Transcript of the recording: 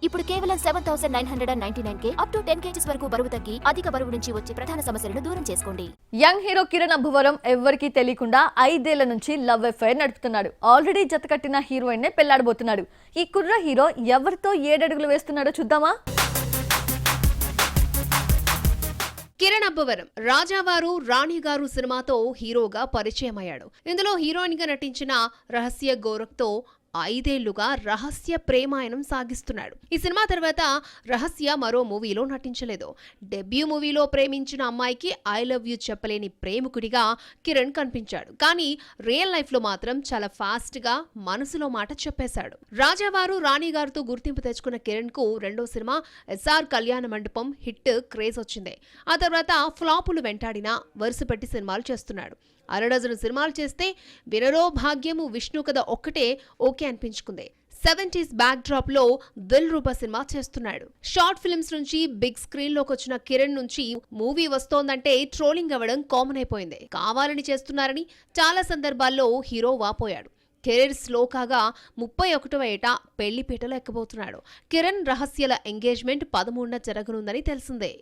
ఇప్పుడు కేవలం 7,999K up to 10 kgs వరకు బరువు తగ్గి అధిక బరువు నుంచి వచ్చే ప్రధాన సమస్యలను దూరం చేసుకోండి. యంగ్ హీరో కిరణ్ అబ్బవరం ఎవ్వరికీ తెలియకుండా 5 ఏళ్ల నుంచి లవ్ అఫైర్ నడుపుతున్నాడు. ఆల్రెడీ జతకట్టిన హీరోయిన్ నే పెళ్లాడబోతున్నాడు. ఈ కుర్ర హీరో ఎవరితో 7 అడుగులు వేస్తున్నాడో చూద్దామా? కిరణ్ అబ్బవరం రాజావారు రాణిగారు సినిమాతో హీరోగా పరిచయమయ్యాడు. ఇందులో హీరోయిన్ గా నటించిన రహస్య గోరఖ్తో 5 ఏళ్లుగా రహస్య ప్రేమాయణం సాగిస్తున్నాడు. ఈ సినిమా తర్వాత రహస్య మరో మూవీలో నటించలేదు. డెబ్యూ మూవీలో ప్రేమించిన అమ్మాయికి ఐ లవ్ యూ చెప్పలేని ప్రేమికుడిగా కిరణ్ కనిపించాడు. కానీ రియల్ లైఫ్ లో మాత్రం చాలా ఫాస్ట్ గా మనసులో మాట చెప్పేశాడు. రాజావారు రాణిగారితో గుర్తింపు తెచ్చుకున్న కిరణ్ కు రెండో సినిమా ఎస్ఆర్ కళ్యాణ మండపం హిట్ క్రేజ్ వచ్చింది. ఆ తర్వాత ఫ్లాపులు వెంటాడినా వరుసపెట్టి సినిమాలు చేస్తున్నాడు. 6 సినిమాలు చేస్తే వినరో భాగ్యము విష్ణు కథ ఒక్కటే ఓకే అనిపించుకుంది. 70s బ్యాక్ డ్రాప్ లో దిల్ రూబా సినిమా చేస్తున్నాడు. షార్ట్ ఫిల్మ్స్ నుంచి బిగ్ స్క్రీన్ లోకి వచ్చిన కిరణ్ నుంచి మూవీ వస్తోందంటే ట్రోలింగ్ అవ్వడం కామన్ అయిపోయింది. కావాలని చేస్తున్నారని చాలా సందర్భాల్లో హీరో వాపోయాడు. కెరీర్ స్లో కాగా 31వ ఏట పెళ్లిపీటలో ఎక్కబోతున్నాడు. కిరణ్ రహస్యల ఎంగేజ్మెంట్ 13న జరగనుందని తెలిసిందే.